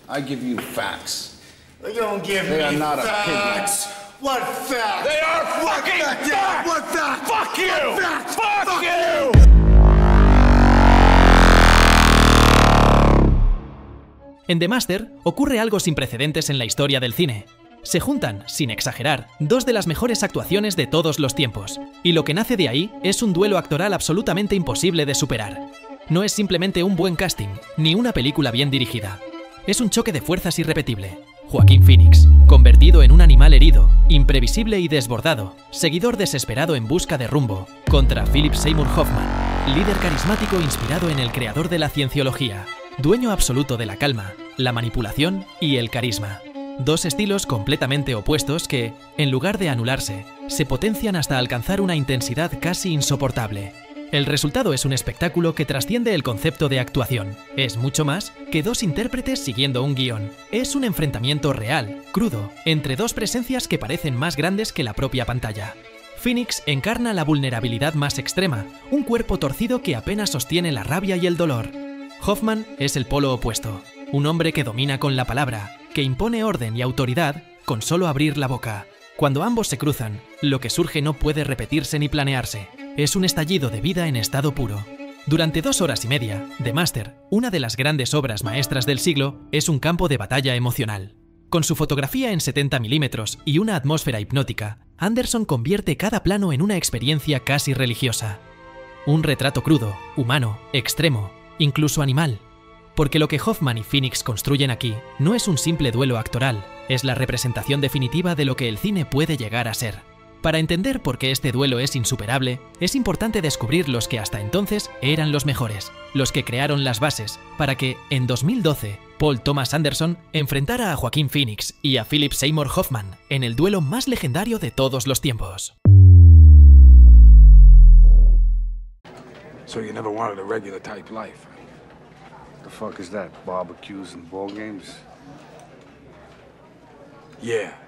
I give you facts. They don't give They are me not facts. What facts? They are fucking facts! What facts? Fuck you! What facts? Fuck you! En The Master ocurre algo sin precedentes en la historia del cine. Se juntan, sin exagerar, dos de las mejores actuaciones de todos los tiempos, y lo que nace de ahí es un duelo actoral absolutamente imposible de superar. No es simplemente un buen casting, ni una película bien dirigida. Es un choque de fuerzas irrepetible. Joaquín Phoenix, convertido en un animal herido, imprevisible y desbordado, seguidor desesperado en busca de rumbo, contra Philip Seymour Hoffman, líder carismático inspirado en el creador de la cienciología, dueño absoluto de la calma, la manipulación y el carisma. Dos estilos completamente opuestos que, en lugar de anularse, se potencian hasta alcanzar una intensidad casi insoportable. El resultado es un espectáculo que trasciende el concepto de actuación. Es mucho más que dos intérpretes siguiendo un guión. Es un enfrentamiento real, crudo, entre dos presencias que parecen más grandes que la propia pantalla. Phoenix encarna la vulnerabilidad más extrema, un cuerpo torcido que apenas sostiene la rabia y el dolor. Hoffman es el polo opuesto, un hombre que domina con la palabra, que impone orden y autoridad con solo abrir la boca. Cuando ambos se cruzan, lo que surge no puede repetirse ni planearse. Es un estallido de vida en estado puro. Durante 2 horas y media, The Master, una de las grandes obras maestras del siglo, es un campo de batalla emocional. Con su fotografía en 70 mm y una atmósfera hipnótica, Anderson convierte cada plano en una experiencia casi religiosa. Un retrato crudo, humano, extremo, incluso animal. Porque lo que Hoffman y Phoenix construyen aquí no es un simple duelo actoral, es la representación definitiva de lo que el cine puede llegar a ser. Para entender por qué este duelo es insuperable, es importante descubrir los que hasta entonces eran los mejores, los que crearon las bases, para que, en 2012, Paul Thomas Anderson enfrentara a Joaquín Phoenix y a Philip Seymour Hoffman en el duelo más legendario de todos los tiempos. So you never wanted a regular type life? The fuck is that? Barbecues and ball games? Yeah.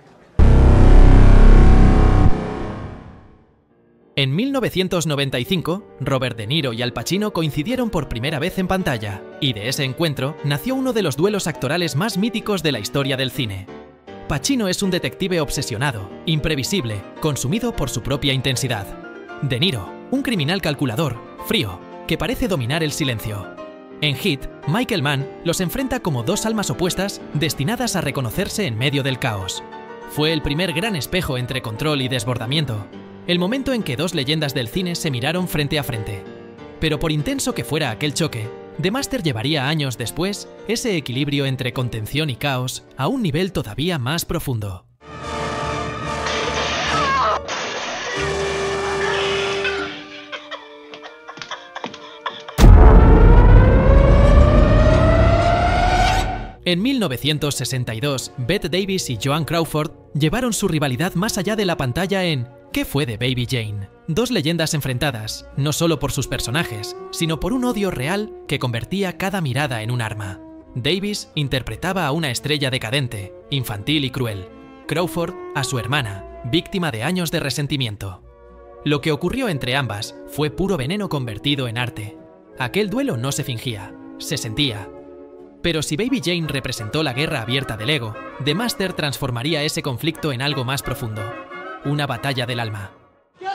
En 1995, Robert De Niro y Al Pacino coincidieron por primera vez en pantalla, y de ese encuentro nació uno de los duelos actorales más míticos de la historia del cine. Pacino es un detective obsesionado, imprevisible, consumido por su propia intensidad. De Niro, un criminal calculador, frío, que parece dominar el silencio. En Heat, Michael Mann los enfrenta como dos almas opuestas destinadas a reconocerse en medio del caos. Fue el primer gran espejo entre control y desbordamiento, el momento en que dos leyendas del cine se miraron frente a frente. Pero por intenso que fuera aquel choque, The Master llevaría años después ese equilibrio entre contención y caos a un nivel todavía más profundo. En 1962, Bette Davis y Joan Crawford llevaron su rivalidad más allá de la pantalla en ¿Qué fue de Baby Jane? Dos leyendas enfrentadas, no solo por sus personajes, sino por un odio real que convertía cada mirada en un arma. Davis interpretaba a una estrella decadente, infantil y cruel. Crawford a su hermana, víctima de años de resentimiento. Lo que ocurrió entre ambas fue puro veneno convertido en arte. Aquel duelo no se fingía, se sentía. Pero si Baby Jane representó la guerra abierta del ego, The Master transformaría ese conflicto en algo más profundo. Una batalla del alma. Do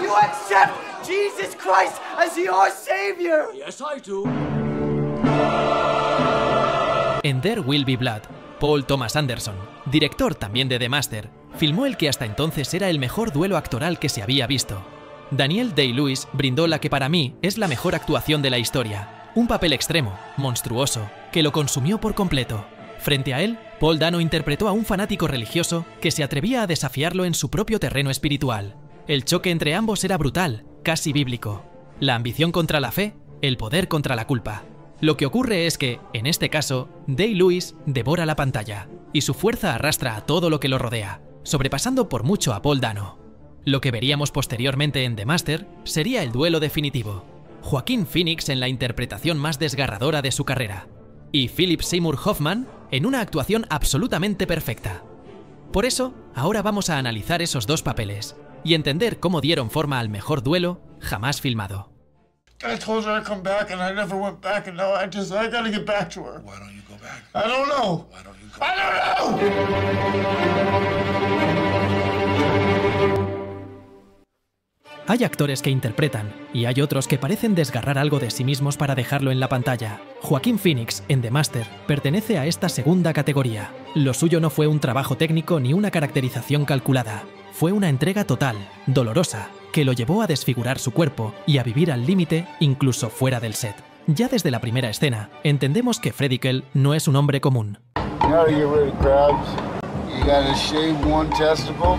you accept Jesus Christ as your Savior? Yes, I do. En There Will Be Blood, Paul Thomas Anderson, director también de The Master, filmó el que hasta entonces era el mejor duelo actoral que se había visto. Daniel Day-Lewis brindó la que para mí es la mejor actuación de la historia. Un papel extremo, monstruoso, que lo consumió por completo. Frente a él, Paul Dano interpretó a un fanático religioso que se atrevía a desafiarlo en su propio terreno espiritual. El choque entre ambos era brutal, casi bíblico. La ambición contra la fe, el poder contra la culpa. Lo que ocurre es que, en este caso, Day-Lewis devora la pantalla, y su fuerza arrastra a todo lo que lo rodea, sobrepasando por mucho a Paul Dano. Lo que veríamos posteriormente en The Master sería el duelo definitivo. Joaquín Phoenix en la interpretación más desgarradora de su carrera, y Philip Seymour Hoffman en una actuación absolutamente perfecta. Por eso, ahora vamos a analizar esos dos papeles y entender cómo dieron forma al mejor duelo jamás filmado. I told her I'd come back, and I never went back, and now I gotta get back to her. Why don't you go back? I don't know. Why don't you go I back? don't know! Hay actores que interpretan, y hay otros que parecen desgarrar algo de sí mismos para dejarlo en la pantalla. Joaquín Phoenix, en The Master, pertenece a esta segunda categoría. Lo suyo no fue un trabajo técnico ni una caracterización calculada. Fue una entrega total, dolorosa, que lo llevó a desfigurar su cuerpo y a vivir al límite incluso fuera del set. Ya desde la primera escena, entendemos que Freddy Kell no es un hombre común. You gotta get rid of crabs. You gotta shave one testicle.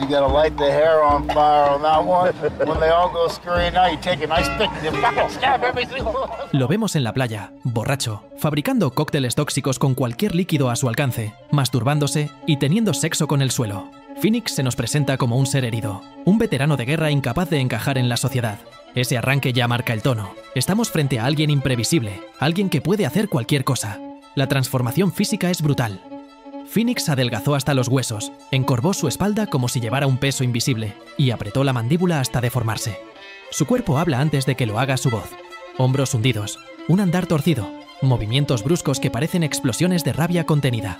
You gotta light the hair on fire on that one. When they all go scurrying out, you take a nice pick and you fucking stab every single one. Lo vemos en la playa, borracho, fabricando cócteles tóxicos con cualquier líquido a su alcance, masturbándose y teniendo sexo con el suelo. Phoenix se nos presenta como un ser herido, un veterano de guerra incapaz de encajar en la sociedad. Ese arranque ya marca el tono. Estamos frente a alguien imprevisible, alguien que puede hacer cualquier cosa. La transformación física es brutal. Phoenix adelgazó hasta los huesos, encorvó su espalda como si llevara un peso invisible y apretó la mandíbula hasta deformarse. Su cuerpo habla antes de que lo haga su voz. Hombros hundidos, un andar torcido, movimientos bruscos que parecen explosiones de rabia contenida.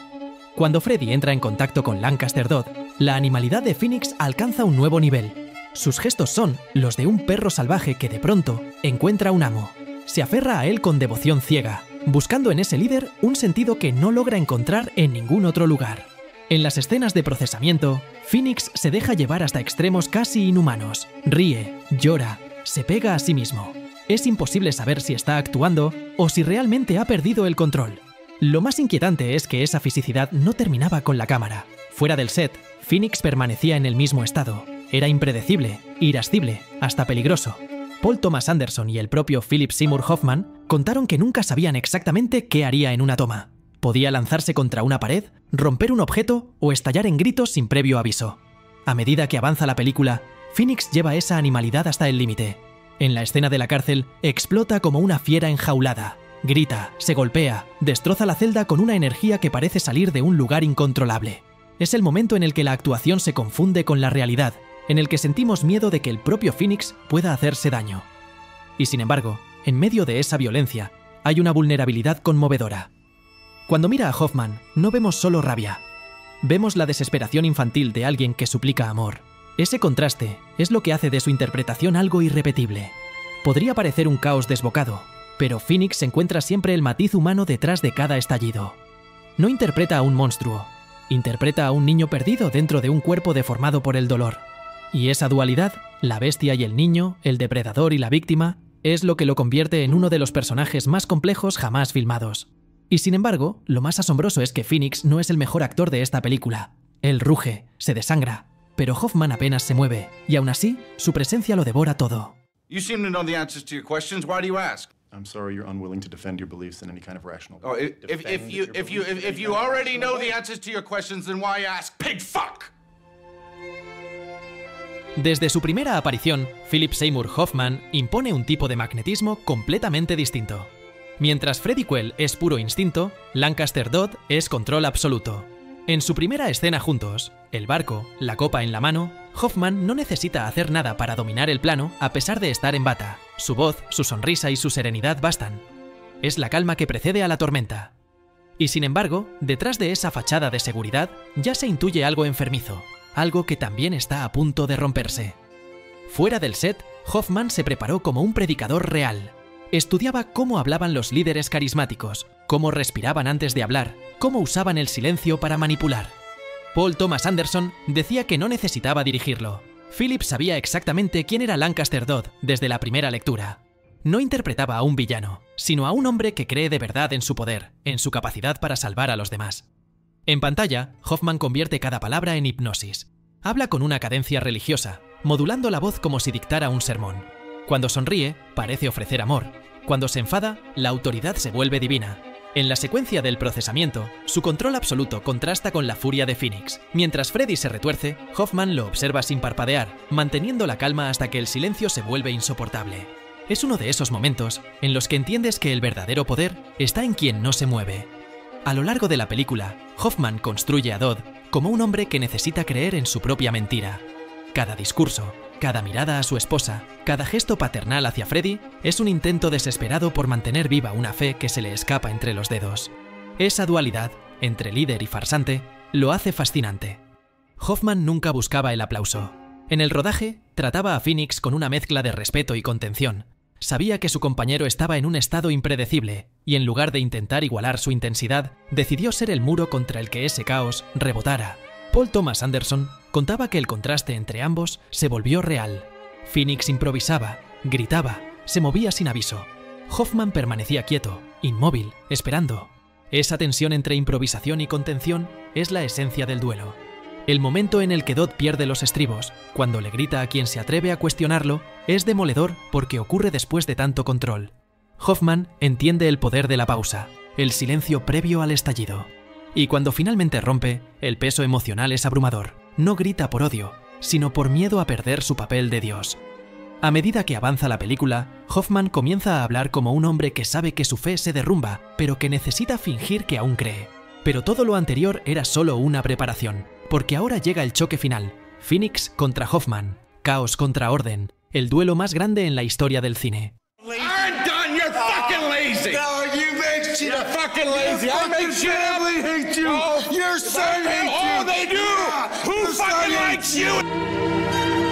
Cuando Freddy entra en contacto con Lancaster Dodd, la animalidad de Phoenix alcanza un nuevo nivel. Sus gestos son los de un perro salvaje que de pronto encuentra un amo. Se aferra a él con devoción ciega, buscando en ese líder un sentido que no logra encontrar en ningún otro lugar. En las escenas de procesamiento, Phoenix se deja llevar hasta extremos casi inhumanos. Ríe, llora, se pega a sí mismo. Es imposible saber si está actuando o si realmente ha perdido el control. Lo más inquietante es que esa fisicidad no terminaba con la cámara. Fuera del set, Phoenix permanecía en el mismo estado. Era impredecible, irascible, hasta peligroso. Paul Thomas Anderson y el propio Philip Seymour Hoffman contaron que nunca sabían exactamente qué haría en una toma. Podía lanzarse contra una pared, romper un objeto o estallar en gritos sin previo aviso. A medida que avanza la película, Phoenix lleva esa animalidad hasta el límite. En la escena de la cárcel, explota como una fiera enjaulada. Grita, se golpea, destroza la celda con una energía que parece salir de un lugar incontrolable. Es el momento en el que la actuación se confunde con la realidad, en el que sentimos miedo de que el propio Phoenix pueda hacerse daño. Y sin embargo, en medio de esa violencia, hay una vulnerabilidad conmovedora. Cuando mira a Hoffman, no vemos solo rabia. Vemos la desesperación infantil de alguien que suplica amor. Ese contraste es lo que hace de su interpretación algo irrepetible. Podría parecer un caos desbocado, pero Phoenix encuentra siempre el matiz humano detrás de cada estallido. No interpreta a un monstruo, interpreta a un niño perdido dentro de un cuerpo deformado por el dolor. Y esa dualidad, la bestia y el niño, el depredador y la víctima, es lo que lo convierte en uno de los personajes más complejos jamás filmados. Y sin embargo, lo más asombroso es que Phoenix no es el mejor actor de esta película. Él ruge, se desangra, pero Hoffman apenas se mueve, y aún así, su presencia lo devora todo. You seem to know the answers to your questions. Why do you ask? I'm sorry you're unwilling to defend your beliefs in any kind of rational Oh, way. if you already know the answers to your questions, then why ask? Pig fuck! Desde su primera aparición, Philip Seymour Hoffman impone un tipo de magnetismo completamente distinto. Mientras Freddy Quell es puro instinto, Lancaster Dodd es control absoluto. En su primera escena juntos, el barco, la copa en la mano, Hoffman no necesita hacer nada para dominar el plano a pesar de estar en bata. Su voz, su sonrisa y su serenidad bastan. Es la calma que precede a la tormenta. Y sin embargo, detrás de esa fachada de seguridad ya se intuye algo enfermizo, algo que también está a punto de romperse. Fuera del set, Hoffman se preparó como un predicador real. Estudiaba cómo hablaban los líderes carismáticos, cómo respiraban antes de hablar, cómo usaban el silencio para manipular. Paul Thomas Anderson decía que no necesitaba dirigirlo. Philip sabía exactamente quién era Lancaster Dodd desde la primera lectura. No interpretaba a un villano, sino a un hombre que cree de verdad en su poder, en su capacidad para salvar a los demás. En pantalla, Hoffman convierte cada palabra en hipnosis. Habla con una cadencia religiosa, modulando la voz como si dictara un sermón. Cuando sonríe, parece ofrecer amor. Cuando se enfada, la autoridad se vuelve divina. En la secuencia del procesamiento, su control absoluto contrasta con la furia de Phoenix. Mientras Freddy se retuerce, Hoffman lo observa sin parpadear, manteniendo la calma hasta que el silencio se vuelve insoportable. Es uno de esos momentos en los que entiendes que el verdadero poder está en quien no se mueve. A lo largo de la película, Hoffman construye a Dodd como un hombre que necesita creer en su propia mentira. Cada discurso, cada mirada a su esposa, cada gesto paternal hacia Freddy, es un intento desesperado por mantener viva una fe que se le escapa entre los dedos. Esa dualidad, entre líder y farsante, lo hace fascinante. Hoffman nunca buscaba el aplauso. En el rodaje, trataba a Phoenix con una mezcla de respeto y contención. Sabía que su compañero estaba en un estado impredecible, y en lugar de intentar igualar su intensidad, decidió ser el muro contra el que ese caos rebotara. Paul Thomas Anderson contaba que el contraste entre ambos se volvió real. Phoenix improvisaba, gritaba, se movía sin aviso. Hoffman permanecía quieto, inmóvil, esperando. Esa tensión entre improvisación y contención es la esencia del duelo. El momento en el que Dodd pierde los estribos, cuando le grita a quien se atreve a cuestionarlo, es demoledor porque ocurre después de tanto control. Hoffman entiende el poder de la pausa, el silencio previo al estallido. Y cuando finalmente rompe, el peso emocional es abrumador. No grita por odio, sino por miedo a perder su papel de Dios. A medida que avanza la película, Hoffman comienza a hablar como un hombre que sabe que su fe se derrumba, pero que necesita fingir que aún cree. Pero todo lo anterior era solo una preparación, porque ahora llega el choque final. Phoenix contra Hoffman, caos contra orden, el duelo más grande en la historia del cine. I'm done. You're fucking lazy. No, you make shit You're up. fucking lazy. I make shit up. Family hate you. Oh, Your son hates you. Oh, they do. Who Your son fucking hates likes you?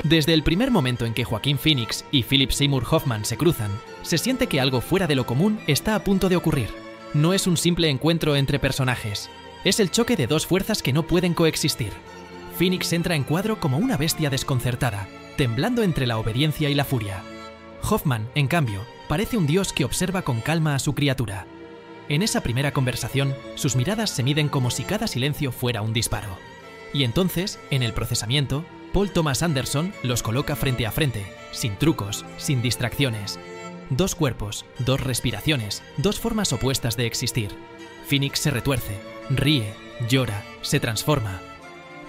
Desde el primer momento en que Joaquín Phoenix y Philip Seymour Hoffman se cruzan, se siente que algo fuera de lo común está a punto de ocurrir. No es un simple encuentro entre personajes, es el choque de dos fuerzas que no pueden coexistir. Phoenix entra en cuadro como una bestia desconcertada, temblando entre la obediencia y la furia. Hoffman, en cambio, parece un dios que observa con calma a su criatura. En esa primera conversación, sus miradas se miden como si cada silencio fuera un disparo. Y entonces, en el procesamiento, Paul Thomas Anderson los coloca frente a frente, sin trucos, sin distracciones. Dos cuerpos, dos respiraciones, dos formas opuestas de existir. Phoenix se retuerce, ríe, llora, se transforma.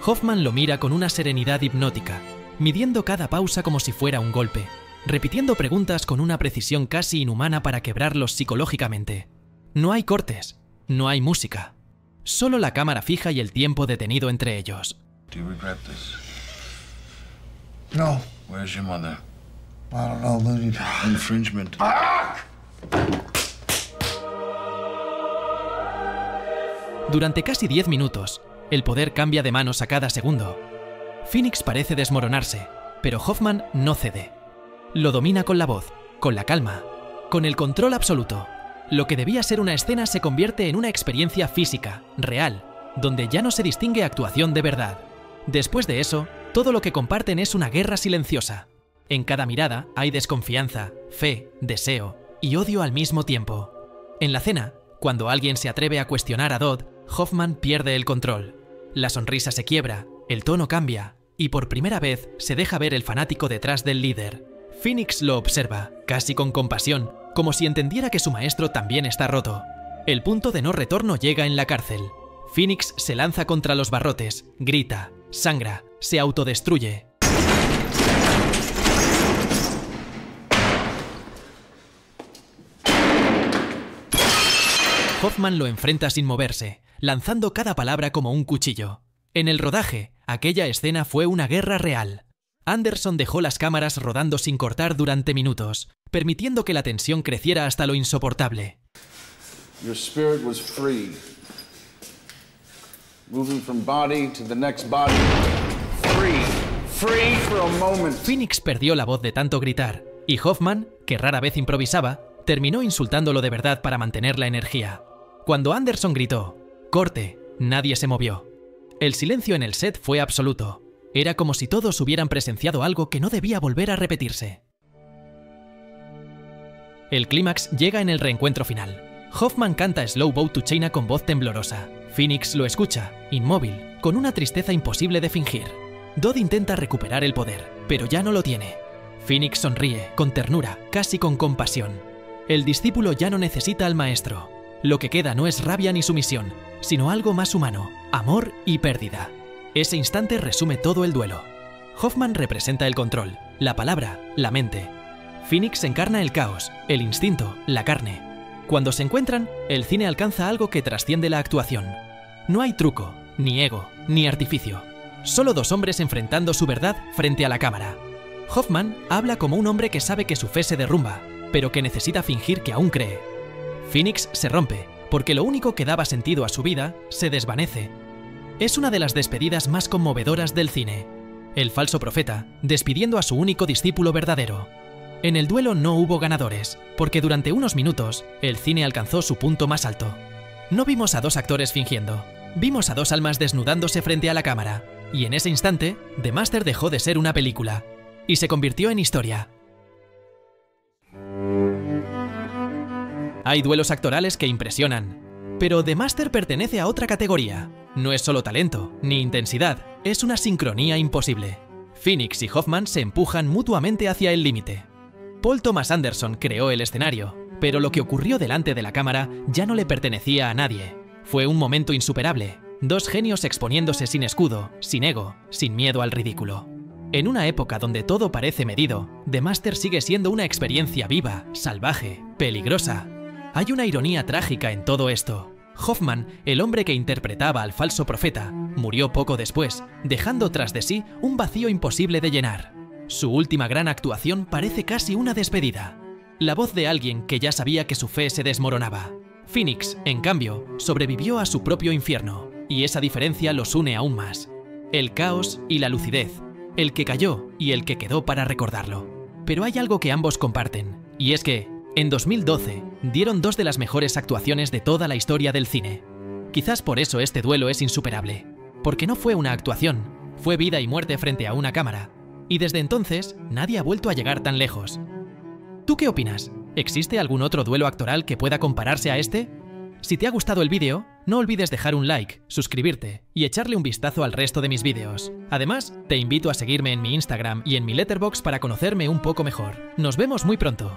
Hoffman lo mira con una serenidad hipnótica, midiendo cada pausa como si fuera un golpe, repitiendo preguntas con una precisión casi inhumana para quebrarlos psicológicamente. No hay cortes, no hay música, solo la cámara fija y el tiempo detenido entre ellos. Do you regret this? No. Where's your mother? I don't know, Moody. Infringement. Durante casi 10 minutos, el poder cambia de manos a cada segundo. Phoenix parece desmoronarse, pero Hoffman no cede. Lo domina con la voz, con la calma, con el control absoluto. Lo que debía ser una escena se convierte en una experiencia física, real, donde ya no se distingue actuación de verdad. Después de eso, todo lo que comparten es una guerra silenciosa. En cada mirada hay desconfianza, fe, deseo y odio al mismo tiempo. En la cena, cuando alguien se atreve a cuestionar a Dodd, Hoffman pierde el control. La sonrisa se quiebra, el tono cambia, y por primera vez se deja ver el fanático detrás del líder. Phoenix lo observa, casi con compasión, como si entendiera que su maestro también está roto. El punto de no retorno llega en la cárcel. Phoenix se lanza contra los barrotes, grita, sangra, se autodestruye. Hoffman lo enfrenta sin moverse, lanzando cada palabra como un cuchillo. En el rodaje, aquella escena fue una guerra real. Anderson dejó las cámaras rodando sin cortar durante minutos, permitiendo que la tensión creciera hasta lo insoportable. Your spirit was free. Moving from body to the next body. Free. Free for a moment. Phoenix perdió la voz de tanto gritar, y Hoffman, que rara vez improvisaba, terminó insultándolo de verdad para mantener la energía. Cuando Anderson gritó, «Corte», nadie se movió. El silencio en el set fue absoluto. Era como si todos hubieran presenciado algo que no debía volver a repetirse. El clímax llega en el reencuentro final. Hoffman canta Slow Boat to China con voz temblorosa. Phoenix lo escucha, inmóvil, con una tristeza imposible de fingir. Dodd intenta recuperar el poder, pero ya no lo tiene. Phoenix sonríe, con ternura, casi con compasión. El discípulo ya no necesita al maestro. Lo que queda no es rabia ni sumisión, sino algo más humano, amor y pérdida. Ese instante resume todo el duelo. Hoffman representa el control, la palabra, la mente. Phoenix encarna el caos, el instinto, la carne. Cuando se encuentran, el cine alcanza algo que trasciende la actuación. No hay truco, ni ego, ni artificio. solo dos hombres enfrentando su verdad frente a la cámara. Hoffman habla como un hombre que sabe que su fe se derrumba, pero que necesita fingir que aún cree. Phoenix se rompe, porque lo único que daba sentido a su vida se desvanece. Es una de las despedidas más conmovedoras del cine. El falso profeta, despidiendo a su único discípulo verdadero. En el duelo no hubo ganadores, porque durante unos minutos el cine alcanzó su punto más alto. No vimos a dos actores fingiendo, vimos a dos almas desnudándose frente a la cámara, y en ese instante, The Master dejó de ser una película, y se convirtió en historia. Hay duelos actorales que impresionan, pero The Master pertenece a otra categoría. No es solo talento, ni intensidad, es una sincronía imposible. Phoenix y Hoffman se empujan mutuamente hacia el límite. Paul Thomas Anderson creó el escenario, pero lo que ocurrió delante de la cámara ya no le pertenecía a nadie. Fue un momento insuperable, dos genios exponiéndose sin escudo, sin ego, sin miedo al ridículo. En una época donde todo parece medido, The Master sigue siendo una experiencia viva, salvaje, peligrosa. Hay una ironía trágica en todo esto. Hoffman, el hombre que interpretaba al falso profeta, murió poco después, dejando tras de sí un vacío imposible de llenar. Su última gran actuación parece casi una despedida. La voz de alguien que ya sabía que su fe se desmoronaba. Phoenix, en cambio, sobrevivió a su propio infierno, y esa diferencia los une aún más. El caos y la lucidez, el que cayó y el que quedó para recordarlo. Pero hay algo que ambos comparten, y es que, en 2012, dieron dos de las mejores actuaciones de toda la historia del cine. Quizás por eso este duelo es insuperable, porque no fue una actuación, fue vida y muerte frente a una cámara. Y desde entonces, nadie ha vuelto a llegar tan lejos. ¿Tú qué opinas? ¿Existe algún otro duelo actoral que pueda compararse a este? Si te ha gustado el vídeo, no olvides dejar un like, suscribirte y echarle un vistazo al resto de mis vídeos. Además, te invito a seguirme en mi Instagram y en mi Letterboxd para conocerme un poco mejor. Nos vemos muy pronto.